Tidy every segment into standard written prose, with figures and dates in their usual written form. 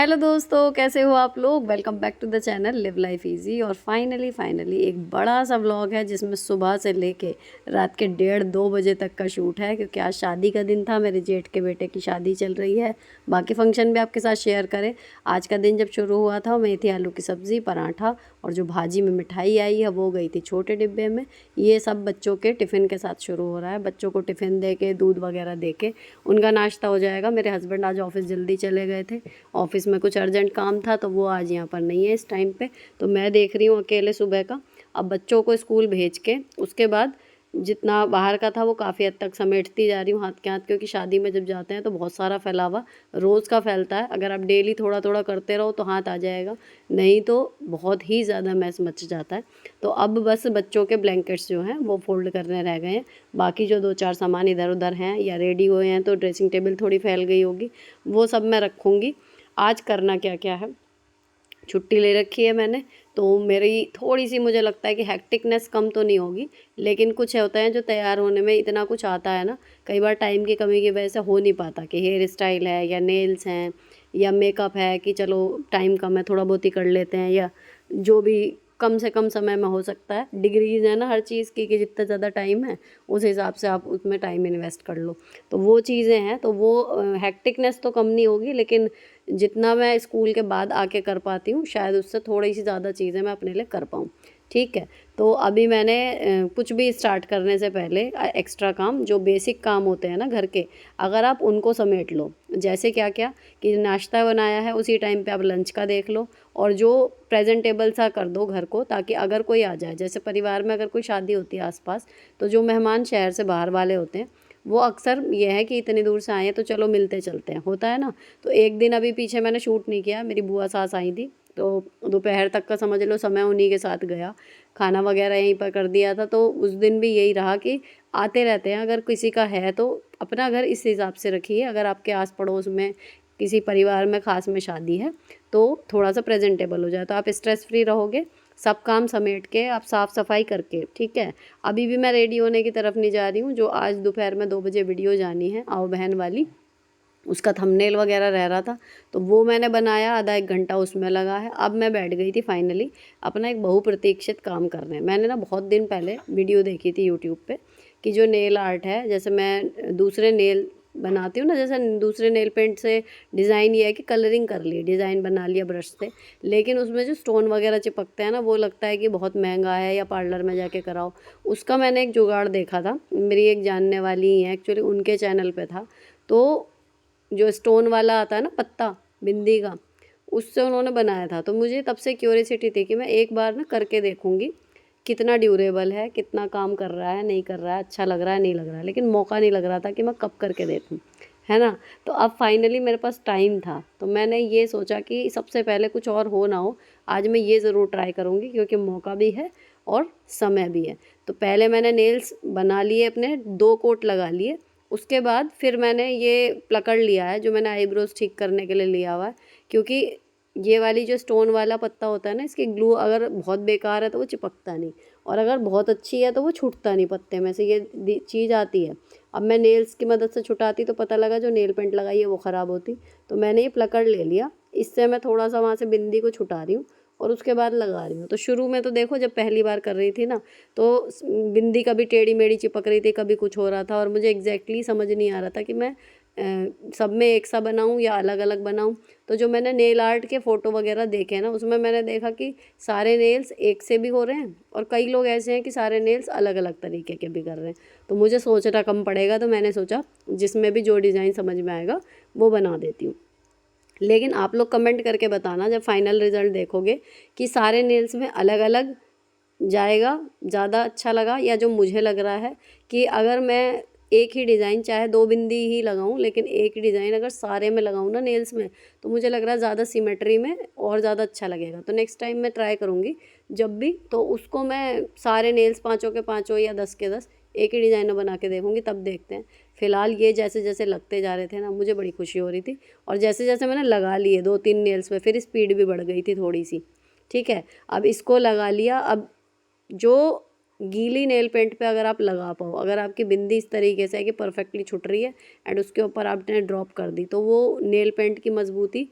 Hello दोस्तों, कैसे हो आप लोग। Welcome back to the channel live life easy. और फाइनली एक बड़ा सा व्लॉग है जिसमें सुबह से लेके रात के 1:30-2 बजे तक का शूट है, क्योंकि आज शादी का दिन था। मेरे जेठ के बेटे की शादी चल रही है। बाकी फंक्शन भी आपके साथ शेयर करें। आज का दिन जब शुरू हुआ था, मेथी आलू की सब्ज़ी, पराठा और जो भाजी में मिठाई आई है वो गई थी छोटे डिब्बे में। ये सब बच्चों के टिफ़िन के साथ शुरू हो रहा है। बच्चों को टिफ़िन दे के, दूध वगैरह दे के उनका नाश्ता हो जाएगा। मेरे हस्बैंड आज ऑफिस जल्दी चले गए थे। ऑफिस में कुछ अर्जेंट काम था तो वो आज यहाँ पर नहीं है इस टाइम पे। तो मैं देख रही हूँ अकेले सुबह का। अब बच्चों को स्कूल भेज के उसके बाद जितना बाहर का था वो काफ़ी हद तक समेटती जा रही हूँ हाथ के हाथ, क्योंकि शादी में जब जाते हैं तो बहुत सारा फैलावा रोज़ का फैलता है। अगर आप डेली थोड़ा थोड़ा करते रहो तो हाथ आ जाएगा, नहीं तो बहुत ही ज़्यादा मैस मच जाता है। तो अब बस बच्चों के ब्लैंकेट्स जो हैं वो फोल्ड करने रह गए हैं। बाकी जो 2-4 सामान इधर उधर हैं या रेडी हुए हैं, तो ड्रेसिंग टेबल थोड़ी फैल गई होगी, वो सब मैं रखूँगी। आज करना क्या क्या है, छुट्टी ले रखी है मैंने, तो मेरी थोड़ी सी मुझे लगता है कि हैक्टिकनेस कम तो नहीं होगी, लेकिन कुछ होते हैं जो तैयार होने में इतना कुछ आता है ना, कई बार टाइम की कमी की वजह से हो नहीं पाता कि हेयर स्टाइल है या नेल्स हैं या मेकअप है कि चलो टाइम कम है थोड़ा बहुत ही कर लेते हैं, या जो भी कम से कम समय में हो सकता है। डिग्रीज है ना हर चीज़ की कि जितना ज़्यादा टाइम है उस हिसाब से आप उसमें टाइम इन्वेस्ट कर लो। तो वो चीज़ें हैं, तो वो हैक्टिकनेस तो कम नहीं होगी, लेकिन जितना मैं स्कूल के बाद आके कर पाती हूँ शायद उससे थोड़ी सी ज़्यादा चीज़ें मैं अपने लिए कर पाऊँ। ठीक है, तो अभी मैंने कुछ भी स्टार्ट करने से पहले एक्स्ट्रा काम, जो बेसिक काम होते हैं ना घर के, अगर आप उनको समेट लो, जैसे क्या क्या कि नाश्ता बनाया है उसी टाइम पे आप लंच का देख लो, और जो प्रेजेंटेबल सा कर दो घर को, ताकि अगर कोई आ जाए, जैसे परिवार में अगर कोई शादी होती है आसपास, तो जो मेहमान शहर से बाहर वाले होते हैं वो अक्सर ये है कि इतनी दूर से आए हैं तो चलो मिलते चलते हैं, होता है ना। तो एक दिन अभी पीछे मैंने शूट नहीं किया, मेरी बुआ सास आई थी, तो दोपहर तक का समझ लो समय उन्हीं के साथ गया। खाना वगैरह यहीं पर कर दिया था, तो उस दिन भी यही रहा कि आते रहते हैं, अगर किसी का है तो अपना घर इस हिसाब से रखिए। अगर आपके आस पड़ोस में किसी परिवार में ख़ास में शादी है तो थोड़ा सा प्रेजेंटेबल हो जाए तो आप स्ट्रेस फ्री रहोगे। सब काम समेट के आप साफ़ सफाई करके, ठीक है। अभी भी मैं रेडी होने की तरफ नहीं जा रही हूँ, जो आज दोपहर में 2 बजे वीडियो जानी है आओ बहन वाली, उसका थंबनेल वगैरह रह रहा था तो वो मैंने बनाया, आधा एक घंटा उसमें लगा है। अब मैं बैठ गई थी फाइनली अपना एक बहुप्रतीक्षित काम करने। मैंने ना बहुत दिन पहले वीडियो देखी थी यूट्यूब पे कि जो नेल आर्ट है, जैसे मैं दूसरे नेल बनाती हूँ ना, जैसे दूसरे नेल पेंट से डिज़ाइन ये है कि कलरिंग कर ली, डिज़ाइन बना लिया ब्रश से, लेकिन उसमें जो स्टोन वगैरह चिपकते हैं ना, वो लगता है कि बहुत महंगा है या पार्लर में जाके कराओ। उसका मैंने एक जुगाड़ देखा था, मेरी एक जानने वाली ही है एक्चुअली, उनके चैनल पे था। तो जो स्टोन वाला आता है ना पत्ता बिंदी का, उससे उन्होंने बनाया था। तो मुझे तब से क्यूरियोसिटी थी कि मैं एक बार ना करके देखूँगी कितना ड्यूरेबल है, कितना काम कर रहा है, नहीं कर रहा है, अच्छा लग रहा है, नहीं लग रहा है, लेकिन मौका नहीं लग रहा था कि मैं कब करके देखूँ, है ना। तो अब फाइनली मेरे पास टाइम था, तो मैंने ये सोचा कि सबसे पहले कुछ और हो ना हो, आज मैं ये ज़रूर ट्राई करूँगी, क्योंकि मौका भी है और समय भी है। तो पहले मैंने नेल्स बना लिए अपने, 2 कोट लगा लिए। उसके बाद फिर मैंने ये प्लकड़ लिया है जो मैंने आईब्रोज ठीक करने के लिए लिया हुआ है, क्योंकि ये वाली जो स्टोन वाला पत्ता होता है ना, इसकी ग्लू अगर बहुत बेकार है तो वो चिपकता नहीं, और अगर बहुत अच्छी है तो वो छूटता नहीं पत्ते में से, ये चीज़ आती है। अब मैं नेल्स की मदद से छुटाती तो पता लगा जो नेल पेंट लगाई है वो ख़राब होती। तो मैंने ये प्लकड़ ले लिया, इससे मैं थोड़ा सा वहाँ से बिंदी को छुटा रही हूँ और उसके बाद लगा रही हूँ। तो शुरू में तो देखो जब पहली बार कर रही थी ना, तो बिंदी कभी टेढ़ी मेढ़ी चिपक रही थी, कभी कुछ हो रहा था, और मुझे एग्जैक्टली समझ नहीं आ रहा था कि मैं सब में एक सा बनाऊँ या अलग अलग बनाऊँ। तो जो मैंने नेल आर्ट के फ़ोटो वगैरह देखे ना, उसमें मैंने देखा कि सारे नेल्स एक से भी हो रहे हैं, और कई लोग ऐसे हैं कि सारे नेल्स अलग अलग तरीके के भी कर रहे हैं। तो मुझे सोचना कम पड़ेगा, तो मैंने सोचा जिसमें भी जो डिज़ाइन समझ में आएगा वो बना देती हूँ। लेकिन आप लोग कमेंट करके बताना जब फाइनल रिज़ल्ट देखोगे कि सारे नेल्स में अलग अलग जाएगा, ज़्यादा अच्छा लगा, या जो मुझे लग रहा है कि अगर मैं एक ही डिज़ाइन चाहे 2 बिंदी ही लगाऊं, लेकिन एक ही डिज़ाइन अगर सारे में लगाऊं ना नेल्स में, तो मुझे लग रहा है ज़्यादा सिमेट्री में और ज़्यादा अच्छा लगेगा। तो नेक्स्ट टाइम मैं ट्राई करूँगी जब भी, तो उसको मैं सारे नेल्स 5 के 5 या 10 के 10 एक ही डिज़ाइन में बना के देखूँगी, तब देखते हैं। फ़िलहाल ये जैसे जैसे लगते जा रहे थे ना, मुझे बड़ी खुशी हो रही थी, और जैसे जैसे मैंने लगा लिए 2-3 नेल्स में, फिर स्पीड भी बढ़ गई थी थोड़ी सी। ठीक है, अब इसको लगा लिया। अब जो गीली नेल पेंट पे अगर आप लगा पाओ, अगर आपकी बिंदी इस तरीके से है कि परफेक्टली छुट रही है एंड उसके ऊपर आपने ड्रॉप कर दी, तो वो नेल पेंट की मजबूती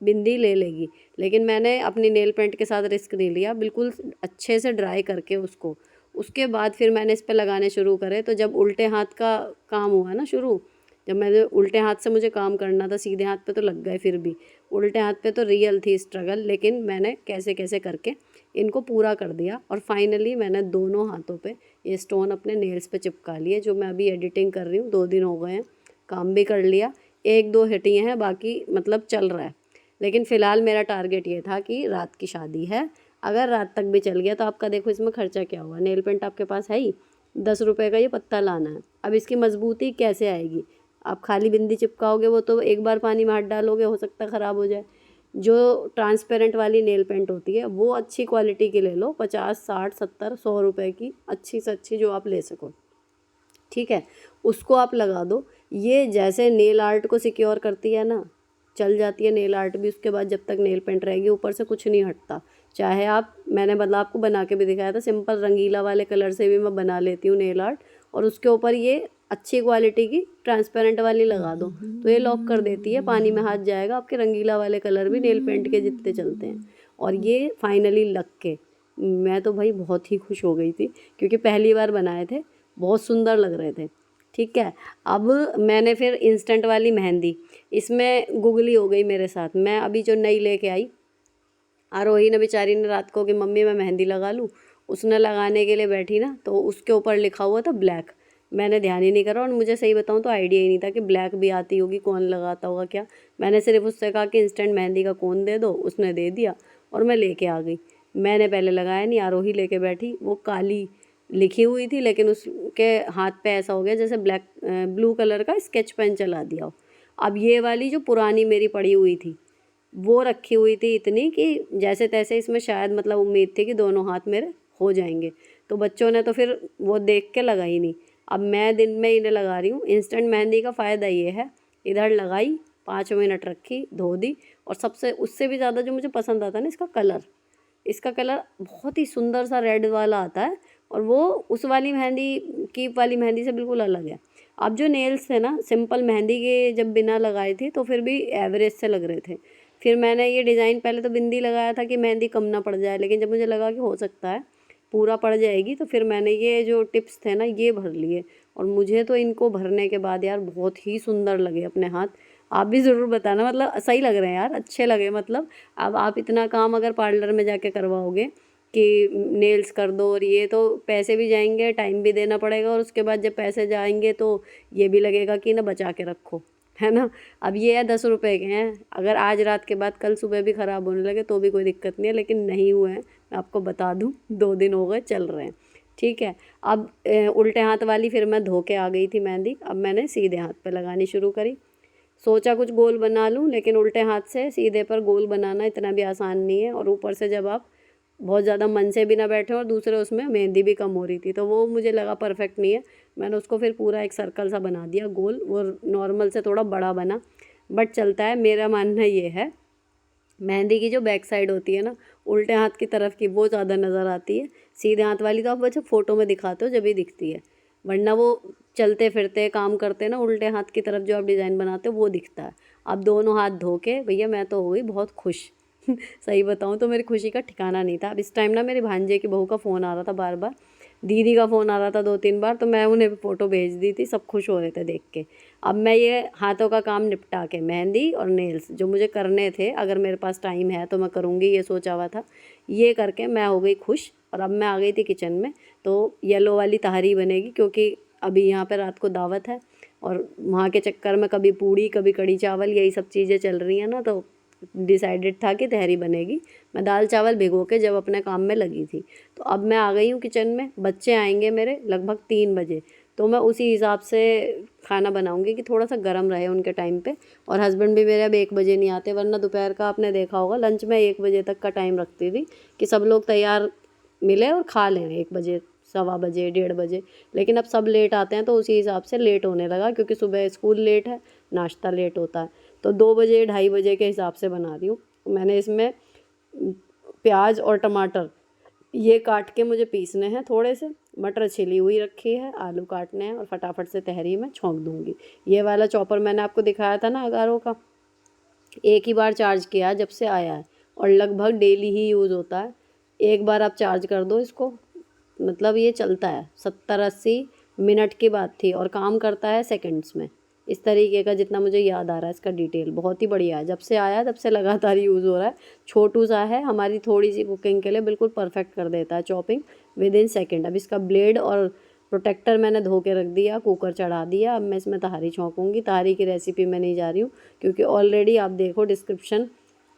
बिंदी ले लेगी। लेकिन मैंने अपनी नेल पेंट के साथ रिस्क नहीं लिया, बिल्कुल अच्छे से ड्राई करके उसको, उसके बाद फिर मैंने इस पे लगाने शुरू करे। तो जब उल्टे हाथ का काम हुआ ना शुरू, जब मैंने उल्टे हाथ से मुझे काम करना था, सीधे हाथ पे तो लग गए, फिर भी उल्टे हाथ पे तो रियल थी स्ट्रगल, लेकिन मैंने कैसे कैसे करके इनको पूरा कर दिया। और फाइनली मैंने दोनों हाथों पे ये स्टोन अपने नेल्स पे चिपका लिए, जो मैं अभी एडिटिंग कर रही हूँ। 2 दिन हो गए हैं, काम भी कर लिया, 1-2 हटिए हैं, बाकी मतलब चल रहा है। लेकिन फ़िलहाल मेरा टारगेट ये था कि रात की शादी है, अगर रात तक भी चल गया तो आपका देखो इसमें खर्चा क्या हुआ। नेल पेंट आपके पास है ही, 10 रुपये का ये पत्ता लाना है। अब इसकी मजबूती कैसे आएगी? आप खाली बिंदी चिपकाओगे, वो तो एक बार पानी में हाथ डालोगे हो सकता है ख़राब हो जाए। जो ट्रांसपेरेंट वाली नेल पेंट होती है वो अच्छी क्वालिटी की ले लो, 50, 60, 70, 100 रुपये की, अच्छी से अच्छी जो आप ले सको, ठीक है, उसको आप लगा दो। ये जैसे नेल आर्ट को सिक्योर करती है ना, चल जाती है नेल आर्ट भी, उसके बाद जब तक नेल पेंट रहेगी ऊपर से कुछ नहीं हटता। चाहे आप, मैंने मतलब आपको बना के भी दिखाया था, सिंपल रंगीला वाले कलर से भी मैं बना लेती हूँ नेल आर्ट, और उसके ऊपर ये अच्छी क्वालिटी की ट्रांसपेरेंट वाली लगा दो तो ये लॉक कर देती है, पानी में हाथ जाएगा, आपके रंगीला वाले कलर भी नेल पेंट के जितने चलते हैं। और ये फाइनली लग के मैं तो भाई बहुत ही खुश हो गई थी, क्योंकि पहली बार बनाए थे, बहुत सुंदर लग रहे थे, ठीक है। अब मैंने फिर इंस्टेंट वाली मेहंदी, इसमें गुगली हो गई मेरे साथ। मैं अभी जो नई लेके आई, आरोही ने बेचारी ने रात को कि मम्मी मैं मेहंदी लगा लूँ, उसने लगाने के लिए बैठी ना, तो उसके ऊपर लिखा हुआ था ब्लैक। मैंने ध्यान ही नहीं करा, और मुझे सही बताऊँ तो आइडिया ही नहीं था कि ब्लैक भी आती होगी, कौन लगाता होगा क्या। मैंने सिर्फ उससे कहा कि इंस्टेंट मेहंदी का कोन दे दो, उसने दे दिया और मैं लेके आ गई। मैंने पहले लगाया नहीं, आरोही लेके बैठी, वो काली लिखी हुई थी, लेकिन उसके हाथ पे ऐसा हो गया जैसे ब्लू कलर का स्केच पेन चला दिया हो। अब ये वाली जो पुरानी मेरी पड़ी हुई थी वो रखी हुई थी इतनी कि जैसे तैसे इसमें शायद मतलब उम्मीद थी कि दोनों हाथ मेरे हो जाएंगे। तो बच्चों ने तो फिर वो देख के लगा ही नहीं। अब मैं दिन में इन्हें लगा रही हूँ। इंस्टेंट मेहंदी का फ़ायदा ये है, इधर लगाई, 5 मिनट रखी, धो दी, और सबसे उससे भी ज़्यादा जो मुझे पसंद आता है ना, इसका कलर बहुत ही सुंदर सा रेड वाला आता है, और वो उस वाली मेहंदी, कीप वाली मेहंदी से बिल्कुल अलग है। अब जो नेल्स थे ना, सिंपल मेहंदी के जब बिना लगाई थी तो फिर भी एवरेज से लग रहे थे। फिर मैंने ये डिज़ाइन, पहले तो बिंदी लगाया था कि मेहंदी कम ना पड़ जाए, लेकिन जब मुझे लगा कि हो सकता है पूरा पड़ जाएगी, तो फिर मैंने ये जो टिप्स थे ना ये भर लिए। और मुझे तो इनको भरने के बाद यार बहुत ही सुंदर लगे अपने हाथ। आप भी ज़रूर बताना, मतलब सही लग रहे हैं यार, अच्छे लगे। मतलब अब आप इतना काम अगर पार्लर में जाके करवाओगे कि नेल्स कर दो, और ये तो पैसे भी जाएंगे, टाइम भी देना पड़ेगा, और उसके बाद जब पैसे जाएंगे तो ये भी लगेगा कि ना बचा के रखो, है ना। अब ये है 10 रुपए के हैं, अगर आज रात के बाद कल सुबह भी ख़राब होने लगे तो भी कोई दिक्कत नहीं है, लेकिन नहीं हुए हैं, मैं आपको बता दूं, 2 दिन हो गए चल रहे हैं, ठीक है। अब उल्टे हाथ वाली फिर मैं धो के आ गई थी मेहंदी, अब मैंने सीधे हाथ पे लगानी शुरू करी। सोचा कुछ गोल बना लूँ, लेकिन उल्टे हाथ से सीधे पर गोल बनाना इतना भी आसान नहीं है, और ऊपर से जब आप बहुत ज़्यादा मन से भी ना बैठे, और दूसरे उसमें मेहंदी भी कम हो रही थी, तो वो मुझे लगा परफेक्ट नहीं है। मैंने उसको फिर पूरा एक सर्कल सा बना दिया गोल, वो नॉर्मल से थोड़ा बड़ा बना, बट चलता है। मेरा मानना ये है, मेहंदी की जो बैक साइड होती है ना, उल्टे हाथ की तरफ की, वो ज़्यादा नज़र आती है। सीधे हाथ वाली तो आप बच्चे फ़ोटो में दिखाते हो जब ही दिखती है, वरना वो चलते फिरते काम करते ना, उल्टे हाथ की तरफ जो आप डिज़ाइन बनाते हो वो दिखता है। अब दोनों हाथ धो के भैया मैं तो हो गई बहुत खुश। सही बताऊँ तो मेरी खुशी का ठिकाना नहीं था। अब इस टाइम ना मेरे भांजे की बहू का फ़ोन आ रहा था बार बार, दीदी का फ़ोन आ रहा था 2-3 बार, तो मैं उन्हें फ़ोटो भेज दी थी, सब खुश हो रहे थे देख के। अब मैं ये हाथों का काम निपटा के, मेहंदी और नेल्स जो मुझे करने थे, अगर मेरे पास टाइम है तो मैं करूँगी, ये सोचा हुआ था, ये करके मैं हो गई खुश। और अब मैं आ गई थी किचन में, तो येलो वाली तहरी बनेगी, क्योंकि अभी यहाँ पे रात को दावत है, और वहाँ के चक्कर में कभी पूड़ी कभी कड़ी चावल यही सब चीज़ें चल रही हैं ना, तो डिसाइडेड था कि तहरी बनेगी। मैं दाल चावल भिगो के जब अपने काम में लगी थी, तो अब मैं आ गई हूँ किचन में। बच्चे आएंगे मेरे लगभग 3 बजे, तो मैं उसी हिसाब से खाना बनाऊंगी कि थोड़ा सा गर्म रहे उनके टाइम पे। और हस्बैंड भी मेरे अब 1 बजे नहीं आते, वरना दोपहर का आपने देखा होगा लंच में 1 बजे तक का टाइम रखती थी कि सब लोग तैयार मिले और खा लें 1 बजे, 1:15 बजे, 1:30 बजे। लेकिन अब सब लेट आते हैं तो उसी हिसाब से लेट होने लगा, क्योंकि सुबह स्कूल लेट है, नाश्ता लेट होता है, तो 2 बजे 2:30 बजे के हिसाब से बना रही हूँ। मैंने इसमें प्याज और टमाटर ये काट के मुझे पीसने हैं, थोड़े से मटर छिली हुई रखी है, आलू काटने हैं, और फटाफट से तहरी में छोंक दूँगी। ये वाला चॉपर मैंने आपको दिखाया था ना अगारों का, एक ही बार चार्ज किया जब से आया है और लगभग डेली ही यूज़ होता है। एक बार आप चार्ज कर दो इसको, मतलब ये चलता है। 70-80 मिनट की बात थी और काम करता है सेकंड्स में। इस तरीके का जितना मुझे याद आ रहा है इसका डिटेल बहुत ही बढ़िया है। जब से आया है तब से लगातार यूज़ हो रहा है। छोटू सा है, हमारी थोड़ी सी कुकिंग के लिए बिल्कुल परफेक्ट कर देता है चॉपिंग विद इन सेकेंड। अब इसका ब्लेड और प्रोटेक्टर मैंने धो के रख दिया, कुकर चढ़ा दिया। अब मैं इसमें तहारी छौंकूँगी। तहारी की रेसिपी मैं नहीं जा रही हूँ क्योंकि ऑलरेडी आप देखो डिस्क्रिप्शन,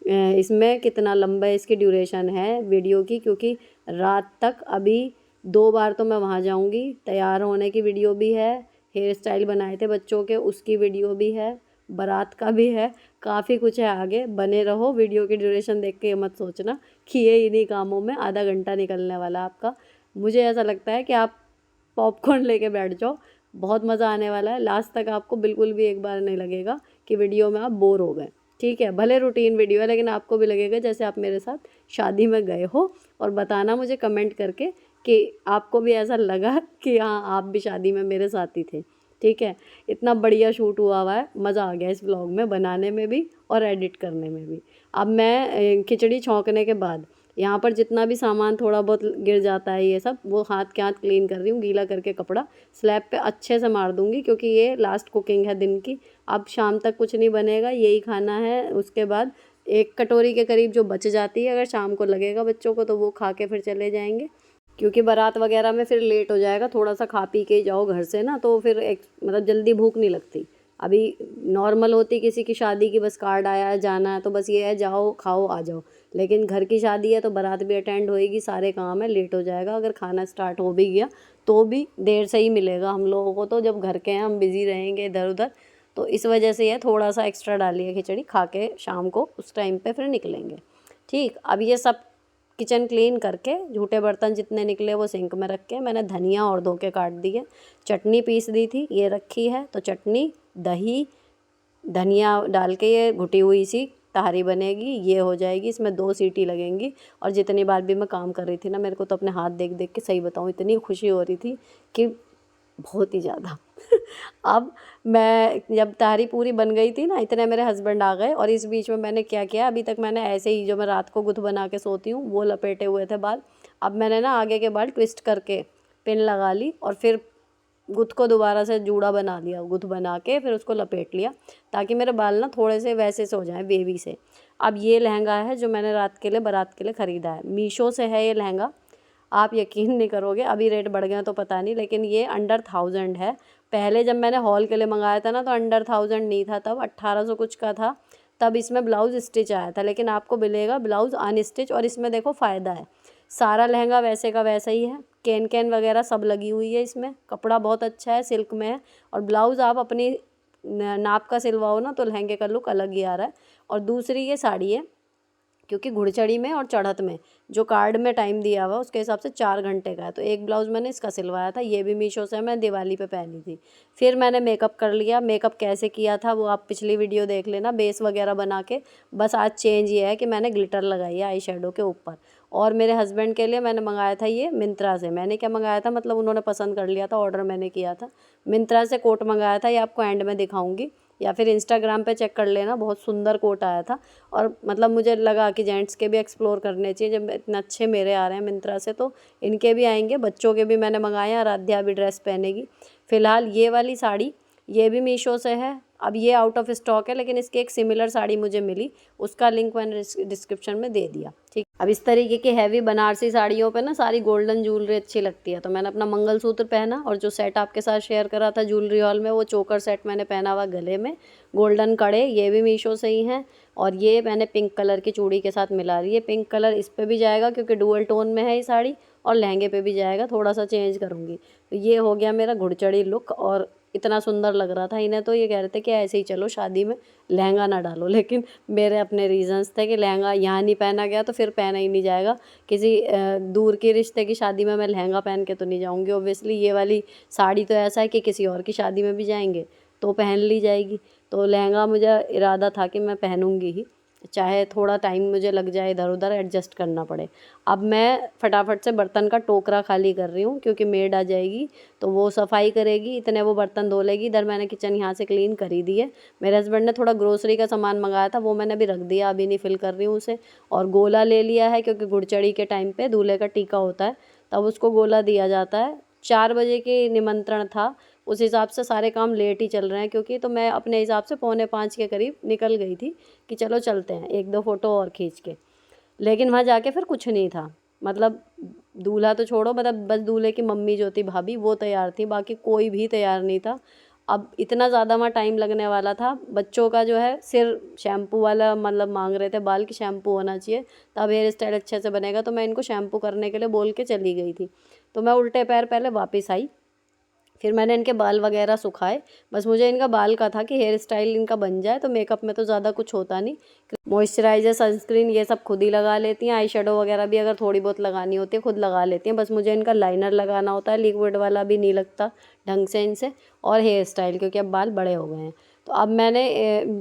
इसमें कितना लंबा इसकी ड्यूरेशन है वीडियो की, क्योंकि रात तक अभी 2 बार तो मैं वहाँ जाऊँगी। तैयार होने की वीडियो भी है, हेयर स्टाइल बनाए थे बच्चों के उसकी वीडियो भी है, बारात का भी है, काफ़ी कुछ है आगे। बने रहो, वीडियो की ड्यूरेशन देख के मत सोचना कि ये इन्हीं कामों में आधा घंटा निकलने वाला आपका। मुझे ऐसा लगता है कि आप पॉपकॉर्न लेके बैठ जाओ, बहुत मज़ा आने वाला है। लास्ट तक आपको बिल्कुल भी एक बार नहीं लगेगा कि वीडियो में आप बोर हो गए। ठीक है, भले रूटीन वीडियो है लेकिन आपको भी लगेगा जैसे आप मेरे साथ शादी में गए हो। और बताना मुझे कमेंट करके कि आपको भी ऐसा लगा कि हाँ आप भी शादी में मेरे साथ ही थे। ठीक है, इतना बढ़िया शूट हुआ है, मज़ा आ गया इस व्लॉग में बनाने में भी और एडिट करने में भी। अब मैं खिचड़ी छौंकने के बाद यहाँ पर जितना भी सामान थोड़ा बहुत गिर जाता है ये सब, वो हाथ के हाथ क्लीन कर रही हूँ, गीला करके कपड़ा स्लैब पे अच्छे से मार दूँगी क्योंकि ये लास्ट कुकिंग है दिन की। अब शाम तक कुछ नहीं बनेगा, यही खाना है। उसके बाद 1 कटोरी के करीब जो बच जाती है, अगर शाम को लगेगा बच्चों को तो वो खा के फिर चले जाएंगे, क्योंकि बारात वगैरह में फिर लेट हो जाएगा। थोड़ा सा खा पी के ही जाओ घर से ना, तो फिर एक मतलब जल्दी भूख नहीं लगती। अभी नॉर्मल होती किसी की शादी की, बस कार्ड आया है जाना है तो बस ये है जाओ खाओ आ जाओ। लेकिन घर की शादी है तो बारात भी अटेंड होएगी, सारे काम है, लेट हो जाएगा। अगर खाना स्टार्ट हो भी गया तो भी देर से ही मिलेगा हम लोगों को, तो जब घर के हैं हम बिज़ी रहेंगे इधर उधर, तो इस वजह से ये थोड़ा सा एक्स्ट्रा डालिए खिचड़ी, खा के शाम को उस टाइम पे फिर निकलेंगे। ठीक, अब ये सब किचन क्लीन करके झूठे बर्तन जितने निकले वो सिंक में रख के मैंने धनिया और धो के काट दिए। चटनी पीस दी थी, ये रखी है, तो चटनी दही धनिया डाल के ये घुटी हुई सी तहारी बनेगी, ये हो जाएगी। इसमें 2 सीटी लगेंगी। और जितनी बार भी मैं काम कर रही थी ना, मेरे को तो अपने हाथ देख देख के सही बताऊँ इतनी खुशी हो रही थी कि बहुत ही ज़्यादा। अब मैं जब तहारी पूरी बन गई थी ना, इतने मेरे हस्बैंड आ गए और इस बीच में मैंने क्या किया, अभी तक मैंने ऐसे ही जो मैं रात को गुथ बना के सोती हूँ वो लपेटे हुए थे बाल। अब मैंने ना आगे के बाल ट्विस्ट करके पिन लगा ली और फिर गुथ को दोबारा से जूड़ा बना लिया, गुथ बना के फिर उसको लपेट लिया ताकि मेरे बाल ना थोड़े से वैसे से हो जाएं, वेवी से। अब ये लहंगा है जो मैंने रात के लिए बारात के लिए ख़रीदा है, मीशो से है ये लहंगा। आप यकीन नहीं करोगे, अभी रेट बढ़ गए तो पता नहीं, लेकिन ये अंडर 1000 है। पहले जब मैंने हॉल के लिए मंगाया था ना तो अंडर 1000 नहीं था, तब 1800 कुछ का था। तब इसमें ब्लाउज़ स्टिच आया था, लेकिन आपको मिलेगा ब्लाउज़ अनस्टिच। और इसमें देखो फ़ायदा है, सारा लहंगा वैसे का वैसा ही है, कैन कैन वगैरह सब लगी हुई है इसमें। कपड़ा बहुत अच्छा है, सिल्क में है। और ब्लाउज़ आप अपनी नाप का सिलवाओ ना तो लहंगे का लुक अलग ही आ रहा है। और दूसरी ये साड़ी है, क्योंकि घुड़चड़ी में और चढ़त में जो कार्ड में टाइम दिया हुआ उसके हिसाब से 4 घंटे का है, तो एक ब्लाउज़ मैंने इसका सिलवाया था। ये भी मीशो से, मैं दिवाली पे पहनी थी। फिर मैंने मेकअप कर लिया। मेकअप कैसे किया था वो आप पिछली वीडियो देख लेना, बेस वगैरह बना के। बस आज चेंज ये है कि मैंने ग्लिटर लगाई है आई शेडो के ऊपर। और मेरे हस्बैंड के लिए मैंने मंगाया था ये मिंत्रा से। मैंने क्या मंगाया था, मतलब उन्होंने पसंद कर लिया था, ऑर्डर मैंने किया था। मिंत्रा से कोट मंगाया था, ये आपको एंड में दिखाऊंगी, या फिर इंस्टाग्राम पे चेक कर लेना, बहुत सुंदर कोट आया था। और मतलब मुझे लगा कि जेंट्स के भी एक्सप्लोर करने चाहिए, जब इतने अच्छे मेरे आ रहे हैं मिंत्रा से तो इनके भी आएंगे। बच्चों के भी मैंने मंगाए हैं, आराध्या भी ड्रेस पहनेगी। फ़िलहाल ये वाली साड़ी ये भी मीशो से है, अब ये आउट ऑफ स्टॉक है, लेकिन इसकी एक सिमिलर साड़ी मुझे मिली, उसका लिंक मैंने डिस्क्रिप्शन में दे दिया। ठीक, अब इस तरीके की हैवी बनारसी साड़ियों पे ना सारी गोल्डन ज्वेलरी अच्छी लगती है, तो मैंने अपना मंगलसूत्र पहना और जो सेट आपके साथ शेयर करा था ज्वेलरी हॉल में, वो चोकर सेट मैंने पहना हुआ गले में, गोल्डन कड़े, ये भी मीशो से ही हैं। और ये मैंने पिंक कलर की चूड़ी के साथ मिला रही है। पिंक कलर इस पर भी जाएगा क्योंकि डुअल टोन में है ये साड़ी, और लहंगे पे भी जाएगा, थोड़ा सा चेंज करूँगी। तो ये हो गया मेरा घुड़चड़ी लुक, और इतना सुंदर लग रहा था। इन्हें तो ये कह रहे थे कि ऐसे ही चलो शादी में, लहंगा ना डालो, लेकिन मेरे अपने रीजंस थे कि लहंगा यहाँ नहीं पहना गया तो फिर पहना ही नहीं जाएगा। किसी दूर के रिश्ते की शादी में मैं लहंगा पहन के तो नहीं जाऊँगी ऑब्वियसली। ये वाली साड़ी तो ऐसा है कि किसी और की शादी में भी जाएंगे तो पहन ली जाएगी, तो लहंगा मुझे इरादा था कि मैं पहनूंगी ही। चाहे थोड़ा टाइम मुझे लग जाए, इधर उधर एडजस्ट करना पड़े। अब मैं फटाफट से बर्तन का टोकरा खाली कर रही हूँ क्योंकि मेड आ जाएगी तो वो सफाई करेगी, इतने वो बर्तन धो लेगी। इधर मैंने किचन यहाँ से क्लीन कर ही दी है। मेरे हस्बैंड ने थोड़ा ग्रोसरी का सामान मंगाया था, वो मैंने अभी रख दिया, अभी नहीं फिल कर रही हूँ उसे। और गोला ले लिया है क्योंकि गुड़चड़ी के टाइम पे दूल्हे का टीका होता है, तब उसको गोला दिया जाता है। 4 बजे की निमंत्रण था, उस हिसाब से सारे काम लेट ही चल रहे हैं क्योंकि, तो मैं अपने हिसाब से 4:45 के करीब निकल गई थी कि चलो चलते हैं, 1-2 फ़ोटो और खींच के। लेकिन वहाँ जाके फिर कुछ नहीं था, मतलब दूल्हा तो छोड़ो, मतलब बस दूल्हे की मम्मी जो थी, भाभी, वो तैयार थी, बाकी कोई भी तैयार नहीं था। अब इतना ज़्यादा वहाँ टाइम लगने वाला था। बच्चों का जो है सिर शैम्पू वाला मतलब मांग रहे थे, बाल की शैम्पू होना चाहिए तब हेयर स्टाइल अच्छे से बनेगा, तो मैं इनको शैम्पू करने के लिए बोल के चली गई थी। तो मैं उल्टे पैर पहले वापस आई, फिर मैंने इनके बाल वगैरह सुखाए। बस मुझे इनका बाल का था कि हेयर स्टाइल इनका बन जाए, तो मेकअप में तो ज़्यादा कुछ होता नहीं। मॉइस्चराइज़र, सनस्क्रीन ये सब खुद ही लगा लेती हैं। आई शेडो वगैरह भी अगर थोड़ी बहुत लगानी होती है खुद लगा लेती हैं। बस मुझे इनका लाइनर लगाना होता है, लिक्विड वाला भी नहीं लगता ढंग से इनसे, और हेयर स्टाइल क्योंकि अब बाल बड़े हो गए हैं। तो अब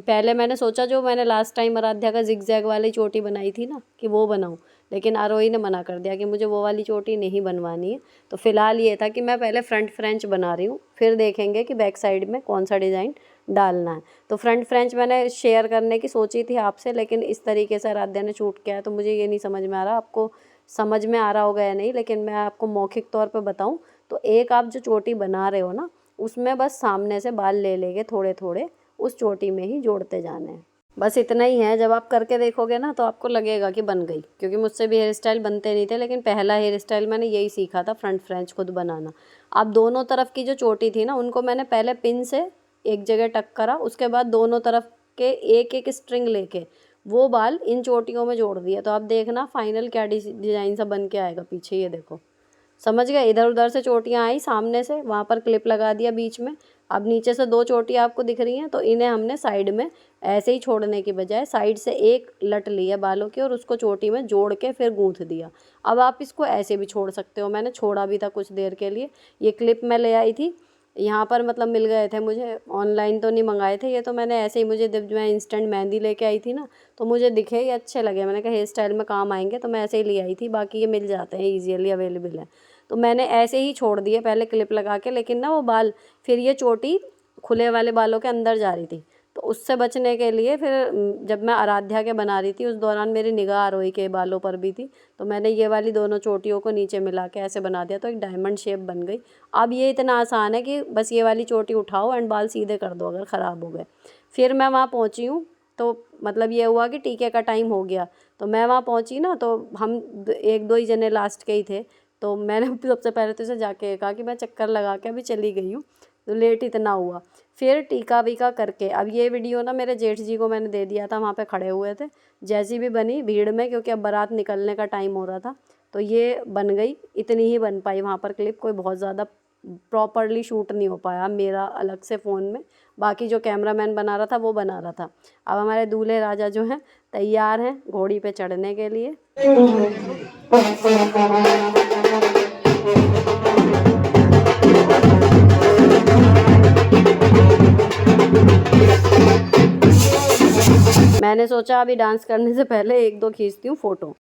पहले मैंने सोचा जो मैंने लास्ट टाइम आराध्या का जिगजैग वाली चोटी बनाई थी ना कि वो बनाऊँ, लेकिन आरोही ने मना कर दिया कि मुझे वो वाली चोटी नहीं बनवानी है। तो फ़िलहाल ये था कि मैं पहले फ्रंट फ्रेंच बना रही हूँ, फिर देखेंगे कि बैक साइड में कौन सा डिज़ाइन डालना है। तो फ्रंट फ्रेंच मैंने शेयर करने की सोची थी आपसे, लेकिन इस तरीके से आराध्या ने शूट किया है तो मुझे ये नहीं समझ में आ रहा, आपको समझ में आ रहा होगा या नहीं, लेकिन मैं आपको मौखिक तौर पर बताऊँ तो एक आप जो चोटी बना रहे हो ना, उसमें बस सामने से बाल ले लेंगे थोड़े थोड़े, उस चोटी में ही जोड़ते जाने हैं। बस इतना ही है। जब आप करके देखोगे ना तो आपको लगेगा कि बन गई, क्योंकि मुझसे भी हेयर स्टाइल बनते नहीं थे, लेकिन पहला हेयर स्टाइल मैंने यही सीखा था, फ्रंट फ्रेंच खुद बनाना। अब दोनों तरफ की जो चोटी थी ना, उनको मैंने पहले पिन से एक जगह टक करा, उसके बाद दोनों तरफ के एक एक स्ट्रिंग लेके वो बाल इन चोटियों में जोड़ दिया। तो आप देखना फाइनल क्या डिज़ाइन सा बन के आएगा पीछे, ये देखो, समझ गए। इधर उधर से चोटियाँ आई सामने से, वहाँ पर क्लिप लगा दिया बीच में। अब नीचे से 2 चोटी आपको दिख रही हैं, तो इन्हें हमने साइड में ऐसे ही छोड़ने की बजाय साइड से एक लट लिया बालों की और उसको चोटी में जोड़ के फिर गूँथ दिया। अब आप इसको ऐसे भी छोड़ सकते हो, मैंने छोड़ा भी था कुछ देर के लिए। ये क्लिप मैं ले आई थी यहाँ पर, मतलब मिल गए थे मुझे, ऑनलाइन तो नहीं मंगाए थे ये, तो मैंने ऐसे ही, मुझे जब मैं इंस्टेंट मेहंदी लेके आई थी ना, तो मुझे दिखे ये अच्छे लगे, मैंने कहा हेयर स्टाइल में काम आएंगे, तो मैं ऐसे ही ले आई थी। बाकी ये मिल जाते हैं, ईजीली अवेलेबल है। तो मैंने ऐसे ही छोड़ दिए पहले क्लिप लगा के, लेकिन ना वो बाल, फिर ये चोटी खुले वाले बालों के अंदर जा रही थी, तो उससे बचने के लिए फिर जब मैं आराध्या के बना रही थी उस दौरान मेरी निगाह आरोही के बालों पर भी थी, तो मैंने ये वाली दोनों चोटियों को नीचे मिला के ऐसे बना दिया, तो एक डायमंड शेप बन गई। अब ये इतना आसान है कि बस ये वाली चोटी उठाओ एंड बाल सीधे कर दो अगर ख़राब हो गए। फिर मैं वहाँ पहुँची हूँ, तो मतलब ये हुआ कि टीके का टाइम हो गया, तो मैं वहाँ पहुँची ना, तो हम 1-2 ही जने लास्ट के ही थे। तो मैंने सबसे पहले तो इसे जाके कहा कि मैं चक्कर लगा के अभी चली गई हूँ, तो लेट इतना हुआ। फिर टीका वीका करके, अब ये वीडियो ना मेरे जेठ जी को मैंने दे दिया था, वहाँ पे खड़े हुए थे, जैसी भी बनी भीड़ में, क्योंकि अब बारात निकलने का टाइम हो रहा था, तो ये बन गई। इतनी ही बन पाई वहाँ पर क्लिप, कोई बहुत ज़्यादा प्रॉपरली शूट नहीं हो पाया मेरा अलग से फ़ोन में। बाकी जो कैमरामैन बना रहा था वो बना रहा था। अब हमारे दूल्हे राजा जो हैं तैयार हैं घोड़ी पे चढ़ने के लिए। मैंने सोचा अभी डांस करने से पहले 1-2 खींचती हूँ फ़ोटो।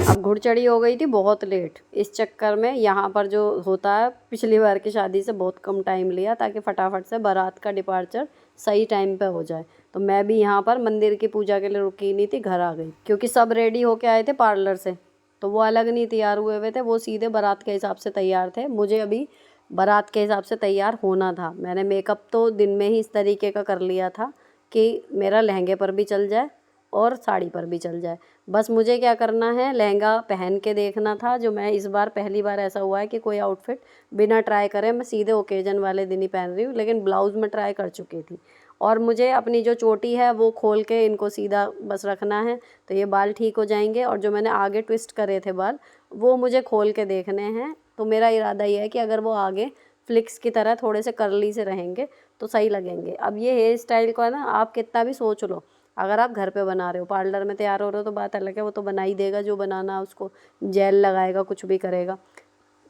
अब घुड़चढ़ी हो गई थी बहुत लेट, इस चक्कर में यहाँ पर जो होता है, पिछली बार की शादी से बहुत कम टाइम लिया ताकि फटाफट से बारात का डिपार्चर सही टाइम पे हो जाए। तो मैं भी यहाँ पर मंदिर की पूजा के लिए रुकी नहीं थी, घर आ गई, क्योंकि सब रेडी होके आए थे पार्लर से, तो वो अलग नहीं तैयार हुए हुए थे, वो सीधे बारात के हिसाब से तैयार थे। मुझे अभी बारात के हिसाब से तैयार होना था। मैंने मेकअप तो दिन में ही इस तरीके का कर लिया था कि मेरा लहंगे पर भी चल जाए और साड़ी पर भी चल जाए। बस मुझे क्या करना है, लहंगा पहन के देखना था, जो मैं इस बार पहली बार ऐसा हुआ है कि कोई आउटफिट बिना ट्राई करे मैं सीधे ओकेजन वाले दिन ही पहन रही हूँ। लेकिन ब्लाउज़ में ट्राई कर चुकी थी। और मुझे अपनी जो चोटी है वो खोल के इनको सीधा बस रखना है, तो ये बाल ठीक हो जाएंगे। और जो मैंने आगे ट्विस्ट करे थे बाल, वो मुझे खोल के देखने हैं। तो मेरा इरादा ये है कि अगर वो आगे फ्लिक्स की तरह थोड़े से कर्ली से रहेंगे तो सही लगेंगे। अब ये हेयर स्टाइल को है ना, आप कितना भी सोच लो, अगर आप घर पे बना रहे हो, पार्लर में तैयार हो रहे हो तो बात अलग है, वो तो बना ही देगा जो बनाना, उसको जेल लगाएगा, कुछ भी करेगा,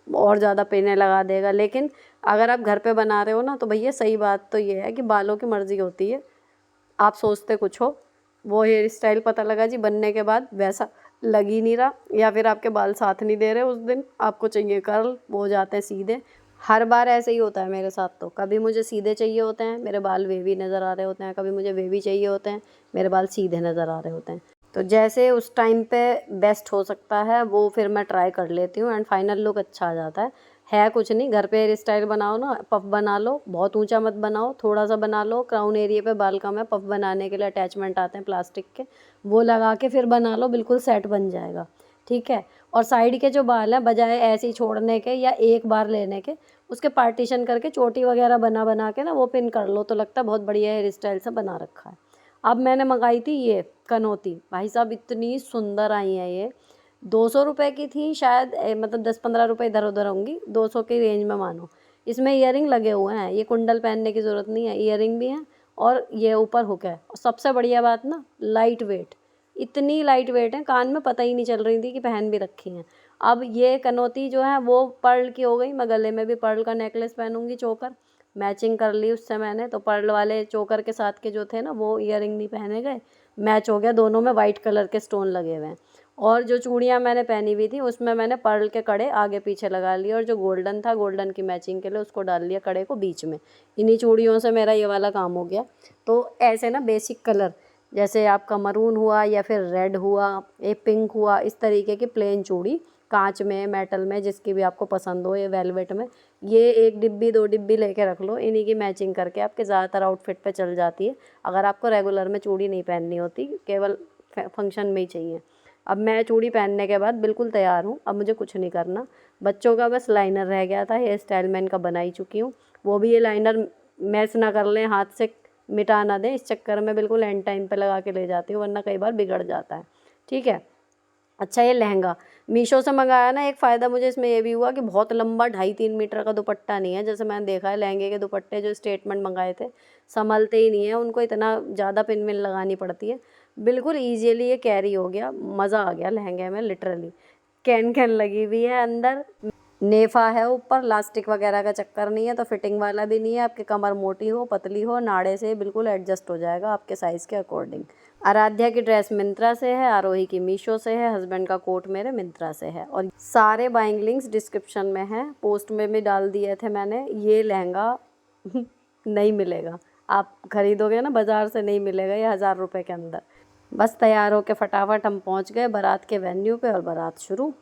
और ज़्यादा पिने लगा देगा। लेकिन अगर आप घर पे बना रहे हो ना, तो भैया सही बात तो ये है कि बालों की मर्ज़ी होती है। आप सोचते कुछ हो, वो हेयर स्टाइल पता लगा जी बनने के बाद वैसा लग ही नहीं रहा, या फिर आपके बाल साथ नहीं दे रहे उस दिन, आपको चाहिए कर्ल, वो हो जाते हैं सीधे। हर बार ऐसे ही होता है मेरे साथ। तो कभी मुझे सीधे चाहिए होते हैं, मेरे बाल वेवी नज़र आ रहे होते हैं, कभी मुझे वेवी चाहिए होते हैं, मेरे बाल सीधे नज़र आ रहे होते हैं। तो जैसे उस टाइम पे बेस्ट हो सकता है वो फिर मैं ट्राई कर लेती हूँ, एंड फाइनल लुक अच्छा आ जाता है कुछ नहीं। घर पे हेयर स्टाइल बनाओ ना, पफ बना लो, बहुत ऊंचा मत बनाओ, थोड़ा सा बना लो, क्राउन एरिया पे बाल कम है, पफ बनाने के लिए अटैचमेंट आते हैं प्लास्टिक के, वो लगा के फिर बना लो, बिल्कुल सेट बन जाएगा, ठीक है। और साइड के जो बाल हैं, बजाय ऐसे ही छोड़ने के या एक बार लेने के, उसके पार्टीशन करके चोटी वगैरह बना बना के ना वो पिन कर लो, तो लगता है बहुत बढ़िया हेयर स्टाइल से बना रखा है। अब मैंने मंगाई थी ये कनौती, भाई साहब इतनी सुंदर आई है ये, 200 रुपये की थी शायद, मतलब 10-15 रुपये इधर उधर होंगी, 200 की रेंज में मानो। इसमें ईयरिंग लगे हुए हैं, ये कुंडल पहनने की ज़रूरत नहीं है, ईयरिंग भी हैं और ये ऊपर हुक है। और सबसे बढ़िया बात ना, लाइट वेट, इतनी लाइट वेट है, कान में पता ही नहीं चल रही थी कि पहन भी रखी हैं। अब ये कनौती जो है वो पर्ल की हो गई, मैं गले में भी पर्ल का नेकलेस पहनूंगी, चोकर मैचिंग कर ली उससे मैंने। तो पर्ल वाले चोकर के साथ के जो थे ना, वो ईयरिंग नहीं पहने गए, मैच हो गया, दोनों में वाइट कलर के स्टोन लगे हुए हैं। और जो चूड़ियाँ मैंने पहनी हुई थी उसमें मैंने पर्ल के कड़े आगे पीछे लगा लिए, और जो गोल्डन था, गोल्डन की मैचिंग के लिए उसको डाल लिया कड़े को बीच में। इन्हीं चूड़ियों से मेरा ये वाला काम हो गया। तो ऐसे ना बेसिक कलर, जैसे आपका मरून हुआ या फिर रेड हुआ, एक पिंक हुआ, इस तरीके की प्लेन चूड़ी, कांच में, मेटल में, जिसकी भी आपको पसंद हो, ये वेलवेट में, ये 1 डिब्बी 2 डिब्बी लेके रख लो। इन्हीं की मैचिंग करके आपके ज़्यादातर आउटफिट पे चल जाती है, अगर आपको रेगुलर में चूड़ी नहीं पहननी होती, केवल फंक्शन में ही चाहिए। अब मैं चूड़ी पहनने के बाद बिल्कुल तैयार हूँ, अब मुझे कुछ नहीं करना। बच्चों का बस लाइनर रह गया था, हेयर स्टाइल मैं इनका बना ही चुकी हूँ, वो भी ये लाइनर मैस ना कर लें, हाथ से मिटा ना दें, इस चक्कर में बिल्कुल एंड टाइम पे लगा के ले जाती हूँ, वरना कई बार बिगड़ जाता है, ठीक है। अच्छा, ये लहंगा मीशो से मंगाया ना, एक फ़ायदा मुझे इसमें ये भी हुआ कि बहुत लंबा 2.5-3 मीटर का दुपट्टा नहीं है, जैसे मैंने देखा है लहंगे के दुपट्टे जो स्टेटमेंट मंगाए थे, संभलते ही नहीं है, उनको इतना ज़्यादा पिन विन लगानी पड़ती है। बिल्कुल ईजीली ये कैरी हो गया, मज़ा आ गया लहंगे में, लिटरली कैन कैन लगी हुई है अंदर, नेफा है ऊपर, लास्टिक वगैरह का चक्कर नहीं है, तो फिटिंग वाला भी नहीं है, आपकी कमर मोटी हो पतली हो, नाड़े से बिल्कुल एडजस्ट हो जाएगा आपके साइज़ के अकॉर्डिंग। आराध्या की ड्रेस मिंत्रा से है, आरोही की मीशो से है, हस्बैंड का कोट मेरे मिंत्रा से है, और सारे बाइंग लिंक्स डिस्क्रिप्शन में हैं, पोस्ट में भी डाल दिए थे मैंने। ये लहंगा नहीं मिलेगा, आप खरीदोगे ना बाज़ार से, नहीं मिलेगा ये 1000 रुपये के अंदर। बस तैयार होके फटाफट हम पहुंच गए बारात के वेन्यू पे, और बारात शुरू।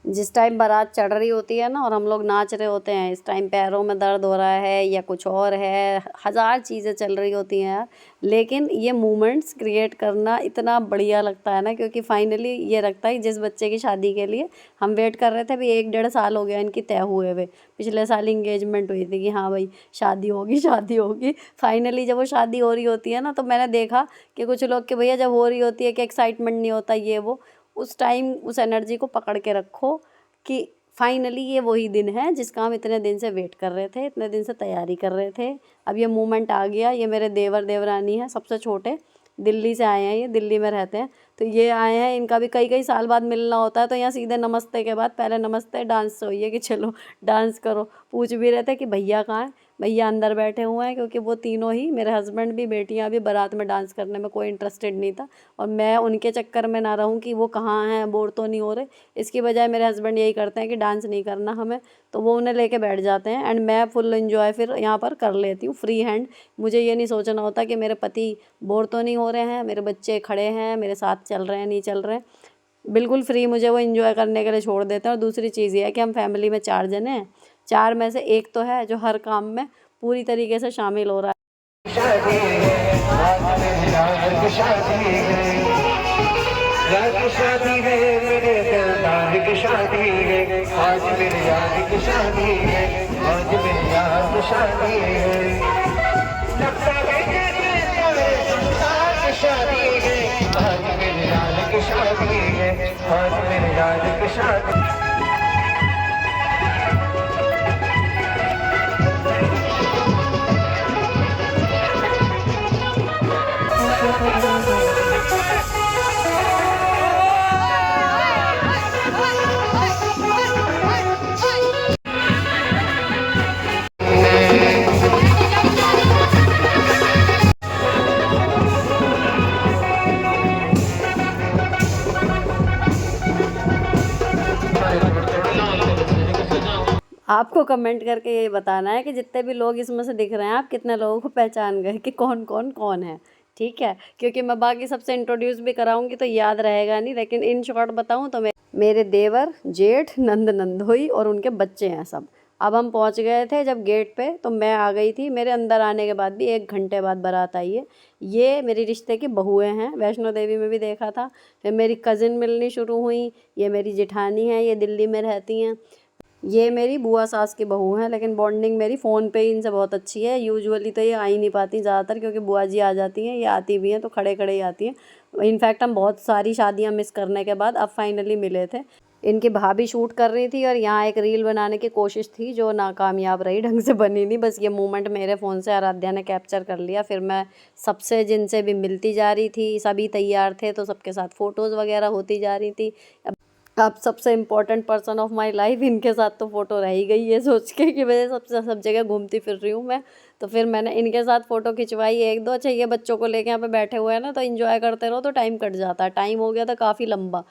जिस टाइम बारात चढ़ रही होती है ना और हम लोग नाच रहे होते हैं, इस टाइम पैरों में दर्द हो रहा है या कुछ और है, हज़ार चीज़ें चल रही होती हैं यार, लेकिन ये मोमेंट्स क्रिएट करना इतना बढ़िया लगता है ना, क्योंकि फाइनली ये लगता है जिस बच्चे की शादी के लिए हम वेट कर रहे थे, अभी 1-1.5 साल हो गया इनकी तय हुए हुए, पिछले साल इंगेजमेंट हुई थी कि हाँ भाई शादी होगी शादी होगी। फाइनली जब वो शादी हो रही होती है ना, तो मैंने देखा कि कुछ लोग, कि भैया जब हो रही होती है कि एक्साइटमेंट नहीं होता ये वो, उस टाइम उस एनर्जी को पकड़ के रखो कि फाइनली ये वही दिन है जिसका हम इतने दिन से वेट कर रहे थे, इतने दिन से तैयारी कर रहे थे, अब ये मोमेंट आ गया। ये मेरे देवर देवरानी हैं, सबसे छोटे, दिल्ली से आए हैं, ये दिल्ली में रहते हैं, तो ये आए हैं, इनका भी कई कई साल बाद मिलना होता है, तो यहाँ सीधे नमस्ते के बाद पहले नमस्ते, डांस से हुई है कि चलो डांस करो। पूछ भी रहे थे कि भैया कहाँ हैं, भैया अंदर बैठे हुए हैं, क्योंकि वो तीनों ही, मेरे हस्बैंड भी, बेटियां भी, बारात में डांस करने में कोई इंटरेस्टेड नहीं था। और मैं उनके चक्कर में ना रहूं कि वो कहाँ हैं, बोर तो नहीं हो रहे, इसकी बजाय मेरे हस्बैंड यही करते हैं कि डांस नहीं करना हमें, तो वो उन्हें लेके बैठ जाते हैं एंड मैं फुल एंजॉय फिर यहाँ पर कर लेती हूँ फ्री हैंड। मुझे ये नहीं सोचना होता कि मेरे पति बोर तो नहीं हो रहे हैं, मेरे बच्चे खड़े हैं मेरे साथ, चल रहे हैं नहीं चल रहे हैं, बिल्कुल फ्री मुझे वो एंजॉय करने के लिए छोड़ देते हैं। और दूसरी चीज़ ये है कि हम फैमिली में 4 जने हैं, 4 में से एक तो है जो हर काम में पूरी तरीके से शामिल हो रहा है। शादी है आज मेरी यार की शादी है, यार की शादी है, मेरे दिलदार की शादी है, आज मेरी यार की शादी है, आज मेरी यार की शादी है, लगता है जैसे सारे संसार की शादी है, आज मेरी यार की शादी है, आज मेरी यार की शादी। आपको कमेंट करके ये बताना है कि जितने भी लोग इसमें से दिख रहे हैं, आप कितने लोगों को पहचान गए कि कौन कौन कौन है, ठीक है। क्योंकि मैं बाकी सबसे इंट्रोड्यूस भी कराऊंगी तो याद रहेगा नहीं, लेकिन इन शॉर्ट बताऊं तो मेरे देवर, जेठ, नंद, नंदोई और उनके बच्चे हैं सब। अब हम पहुंच गए थे जब गेट पे, तो मैं आ गई थी, मेरे अंदर आने के बाद भी 1 घंटे बाद बारात आई है। ये मेरी रिश्ते की बहुएं हैं, वैष्णो देवी में भी देखा था। फिर मेरी कज़िन मिलनी शुरू हुई, ये मेरी जेठानी है, ये दिल्ली में रहती हैं। ये मेरी बुआ सास की बहू हैं, लेकिन बॉन्डिंग मेरी फ़ोन पे ही इनसे बहुत अच्छी है। यूजुअली तो ये आ ही नहीं पाती ज़्यादातर, क्योंकि बुआ जी आ जाती हैं, ये आती भी हैं तो खड़े खड़े ही आती हैं। इनफैक्ट हम बहुत सारी शादियां मिस करने के बाद अब फाइनली मिले थे। इनकी भाभी शूट कर रही थी और यहाँ एक रील बनाने की कोशिश थी जो नाकामयाब रही, ढंग से बनी नहीं। बस ये मोमेंट मेरे फ़ोन से आराध्या ने कैप्चर कर लिया। फिर मैं सबसे जिनसे भी मिलती जा रही थी, सभी तैयार थे तो सबके साथ फ़ोटोज़ वगैरह होती जा रही थी। अब सबसे important person of my life, इनके साथ तो फ़ोटो रह ही गई, ये सोच के कि मैं सब जगह घूमती फिर रही हूँ मैं। तो फिर मैंने इनके साथ फ़ोटो खिंचवाई 1-2। अच्छा, ये बच्चों को लेके यहाँ पे बैठे हुए हैं ना, तो इन्जॉय करते रहो तो टाइम कट जाता है। टाइम हो गया था काफ़ी लंबा।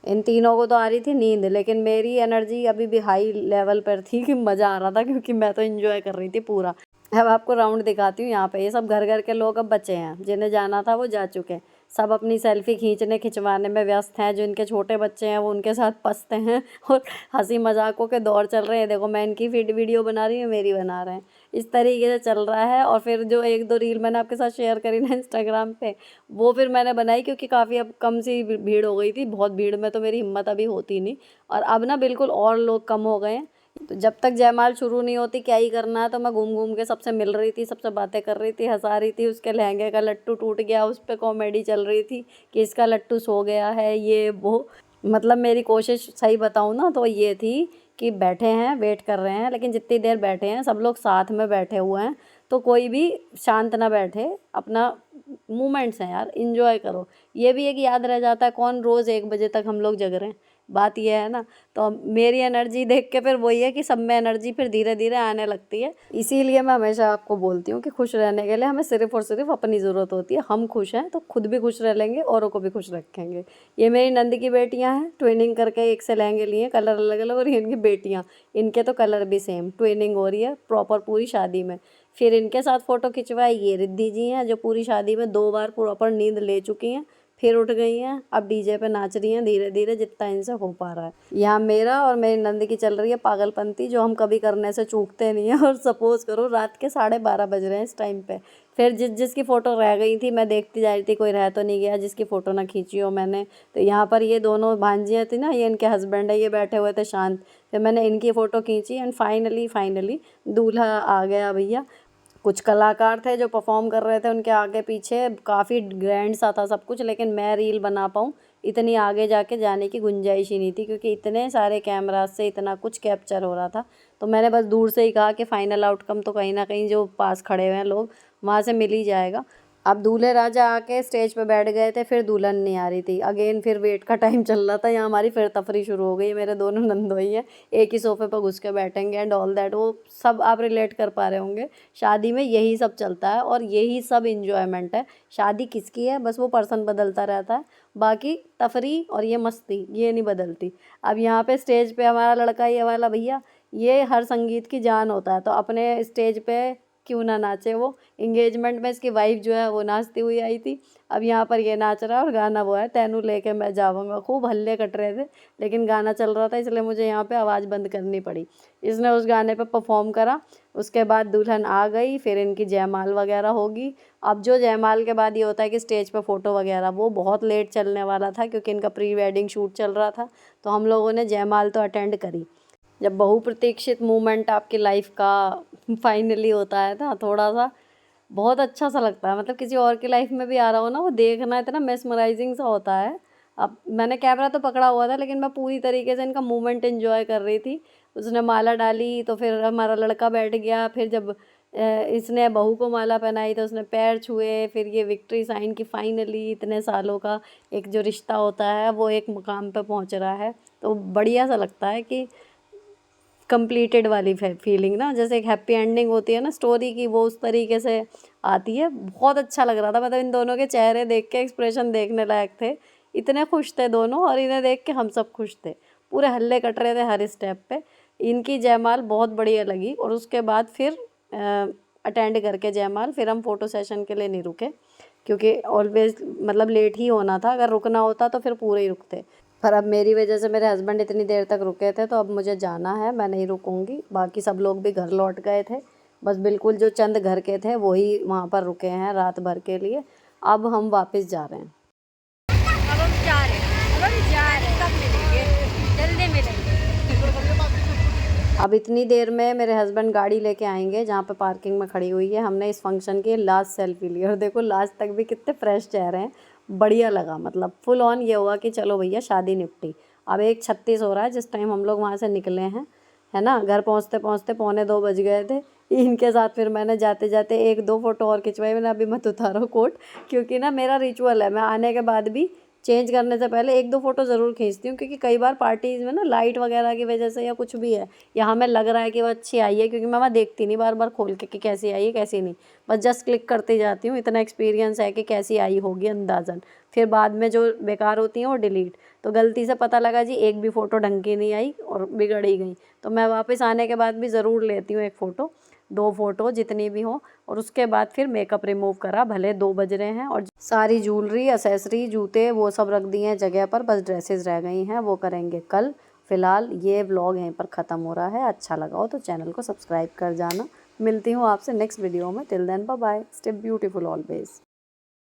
इन तीनों को तो आ रही थी नींद, लेकिन मेरी एनर्जी अभी भी हाई लेवल पर थी कि मज़ा आ रहा था, क्योंकि मैं तो इन्जॉय कर रही थी पूरा। अब आपको राउंड दिखाती हूँ। यहाँ पे ये सब घर घर के लोग अब बचे हैं, जिन्हें जाना था वो जा चुके हैं। सब अपनी सेल्फी खिंचवाने में व्यस्त हैं। जो इनके छोटे बच्चे हैं वो उनके साथ पसते हैं और हंसी मजाकों के दौर चल रहे हैं। देखो, मैं इनकी वीडियो बना रही हूँ, मेरी बना रहे हैं, इस तरीके से चल रहा है। और फिर जो 1-2 रील मैंने आपके साथ शेयर करी ना इंस्टाग्राम पे, वो फिर मैंने बनाई, क्योंकि काफ़ी अब कम सी भीड़ हो गई थी। बहुत भीड़ में तो मेरी हिम्मत अभी होती नहीं, और अब ना बिल्कुल और लोग कम हो गए हैं। तो जब तक जयमाल शुरू नहीं होती क्या ही करना है, तो मैं घूम घूम के सबसे मिल रही थी, सबसे बातें कर रही थी, हंसा रही थी। उसके लहंगे का लट्टू टूट गया, उस पर कॉमेडी चल रही थी कि इसका लट्टू सो गया है, ये वो। मतलब मेरी कोशिश सही बताऊँ ना तो ये थी कि बैठे हैं, वेट कर रहे हैं, लेकिन जितनी देर बैठे हैं सब लोग साथ में बैठे हुए हैं, तो कोई भी शांत ना बैठे। अपना मूवमेंट्स हैं यार, इंजॉय करो। ये भी एक याद रह जाता है, कौन रोज़ 1 बजे तक हम लोग जग रहे हैं, बात ये है ना। तो मेरी एनर्जी देख के फिर वही है कि सब में एनर्जी फिर धीरे धीरे आने लगती है। इसीलिए मैं हमेशा आपको बोलती हूँ कि खुश रहने के लिए हमें सिर्फ और सिर्फ अपनी ज़रूरत होती है। हम खुश हैं तो खुद भी खुश रह लेंगे, औरों को भी खुश रखेंगे। ये मेरी नंद की बेटियाँ हैं, ट्विनिंग करके एक से लहंगे लिए, कलर अलग अलग। और ये इनकी बेटियाँ, इनके तो कलर भी सेम, ट्विनिंग हो रही है प्रॉपर पूरी शादी में। फिर इनके साथ फ़ोटो खिंचवाई ये रिद्धि जी हैं, जो पूरी शादी में 2 बार प्रॉपर नींद ले चुकी हैं, फिर उठ गई हैं, अब डीजे पे नाच रही हैं धीरे धीरे जितना इनसे हो पा रहा है। यहाँ मेरा और मेरी नंद की चल रही है पागलपंती, जो हम कभी करने से चूकते नहीं हैं। और सपोज करो रात के 12:30 बज रहे हैं इस टाइम पे, फिर जिसकी फ़ोटो रह गई थी मैं देखती जा रही थी, कोई रह तो नहीं गया जिसकी फ़ोटो ना खींची हो मैंने। तो यहाँ पर ये दोनों भांजियाँ थी ना, ये इनके हस्बैंड है, ये बैठे हुए थे शांत। फिर मैंने इनकी फ़ोटो खींची एंड फाइनली दूल्हा आ गया भैया। कुछ कलाकार थे जो परफॉर्म कर रहे थे, उनके आगे पीछे काफ़ी ग्रैंड सा था सब कुछ, लेकिन मैं रील बना पाऊँ इतनी आगे जाके जाने की गुंजाइश ही नहीं थी, क्योंकि इतने सारे कैमरास से इतना कुछ कैप्चर हो रहा था। तो मैंने बस दूर से ही कहा कि फाइनल आउटकम तो कहीं ना कहीं जो पास खड़े हुए हैं लोग, वहाँ से मिल ही जाएगा। अब दूल्हे राजा आके स्टेज पे बैठ गए थे, फिर दुल्हन नहीं आ रही थी। अगेन फिर वेट का टाइम चल रहा था, यहाँ हमारी फिर तफरी शुरू हो गई। मेरे दोनों नंदोई हैं, एक ही सोफे पर घुस के बैठेंगे एंड ऑल दैट। वो सब आप रिलेट कर पा रहे होंगे, शादी में यही सब चलता है और यही सब इंजॉयमेंट है। शादी किसकी है, बस वो पर्सन बदलता रहता है, बाकी तफरी और ये मस्ती ये नहीं बदलती। अब यहाँ पे स्टेज पे हमारा लड़का ये वाला भैया, ये हर संगीत की जान होता है, तो अपने स्टेज पे क्यों ना नाचे वो। इंगेजमेंट में इसकी वाइफ जो है वो नाचती हुई आई थी, अब यहाँ पर ये नाच रहा है और गाना वो है तैनू लेके मैं जाऊँगा। खूब हल्ले कट रहे थे, लेकिन गाना चल रहा था इसलिए मुझे यहाँ पे आवाज़ बंद करनी पड़ी। इसने उस गाने पे परफॉर्म करा, उसके बाद दुल्हन आ गई, फिर इनकी जयमाल वगैरह होगी। अब जो जयमाल के बाद ये होता है कि स्टेज पे फ़ोटो वगैरह, वो बहुत लेट चलने वाला था क्योंकि इनका प्री वेडिंग शूट चल रहा था। तो हम लोगों ने जयमाल तो अटेंड करी। जब बहुप्रतीक्षित मोमेंट आपकी लाइफ का फाइनली होता है ना, थोड़ा सा बहुत अच्छा सा लगता है। मतलब किसी और की लाइफ में भी आ रहा हो ना, वो देखना इतना मेस्मराइजिंग सा होता है। अब मैंने कैमरा तो पकड़ा हुआ था, लेकिन मैं पूरी तरीके से इनका मोमेंट एंजॉय कर रही थी। उसने माला डाली तो फिर हमारा लड़का बैठ गया, फिर जब इसने बहू को माला पहनाई तो उसने पैर छुए, फिर ये विक्ट्री साइन की फाइनली इतने सालों का एक जो रिश्ता होता है वो एक मुकाम पे पहुंच रहा है। तो बढ़िया सा लगता है कि कंप्लीटेड वाली फीलिंग ना, जैसे एक हैप्पी एंडिंग होती है ना स्टोरी की, वो उस तरीके से आती है। बहुत अच्छा लग रहा था, मतलब इन दोनों के चेहरे देख के एक्सप्रेशन देखने लायक थे। इतने खुश थे दोनों और इन्हें देख के हम सब खुश थे। पूरे हल्ले कट रहे थे हर स्टेप पे। इनकी जयमाल बहुत बढ़िया लगी और उसके बाद फिर अटेंड करके जयमाल फिर हम फ़ोटो सेशन के लिए नहीं रुके, क्योंकि ऑलवेज मतलब लेट ही होना था। अगर रुकना होता तो फिर पूरे ही रुकते, पर अब मेरी वजह से मेरे हस्बैंड इतनी देर तक रुके थे, तो अब मुझे जाना है, मैं नहीं रुकूंगी। बाकी सब लोग भी घर लौट गए थे, बस बिल्कुल जो चंद घर के थे वही वहाँ पर रुके हैं रात भर के लिए। अब हम वापस जा रहे हैं। अब हम जा रहे हैं, कब मिलेंगे? जल्दी मिलेंगे। अब इतनी देर में मेरे हस्बैंड गाड़ी लेके आएंगे जहाँ पे पार्किंग में खड़ी हुई है। हमने इस फंक्शन की लास्ट सेल्फी ली और देखो लास्ट तक भी कितने फ्रेश चेहरे हैं। बढ़िया लगा, मतलब फुल ऑन ये हुआ कि चलो भैया शादी निपटी। अब 1:36 हो रहा है जिस टाइम हम लोग वहाँ से निकले हैं, है ना। घर पहुँचते पहुँचते 1:45 बज गए थे। इनके साथ फिर मैंने जाते जाते 1-2 फ़ोटो और खिंचवाई। मैंने अभी मत उतारो कोट, क्योंकि ना मेरा रिचुअल है, मैं आने के बाद भी चेंज करने से पहले 1-2 फ़ोटो ज़रूर खींचती हूँ, क्योंकि कई बार पार्टीज़ में ना लाइट वगैरह की वजह से या कुछ भी है, या हमें लग रहा है कि वो अच्छी आई है, क्योंकि मैं वहाँ देखती नहीं बार बार खोल के कि कैसी आई है कैसी नहीं, बस जस्ट क्लिक करती जाती हूँ। इतना एक्सपीरियंस है कि कैसी आई होगी अंदाज़न। फिर बाद में जो बेकार होती हैं वो डिलीट। तो गलती से पता लगा जी एक भी फ़ोटो ढंग की नहीं आई और बिगड़ ही गई, तो मैं वापस आने के बाद भी ज़रूर लेती हूँ 1 फ़ोटो 2 फ़ोटो जितनी भी हो। और उसके बाद फिर मेकअप रिमूव करा, भले 2 बज रहे हैं, और सारी ज्वेलरी एसेसरी जूते वो सब रख दिए हैं जगह पर, बस ड्रेसेस रह गई हैं, वो करेंगे कल। फिलहाल ये व्लॉग यहीं पर ख़त्म हो रहा है। अच्छा लगा हो तो चैनल को सब्सक्राइब कर जाना। मिलती हूँ आपसे नेक्स्ट वीडियो में। Till then bye bye, stay beautiful always.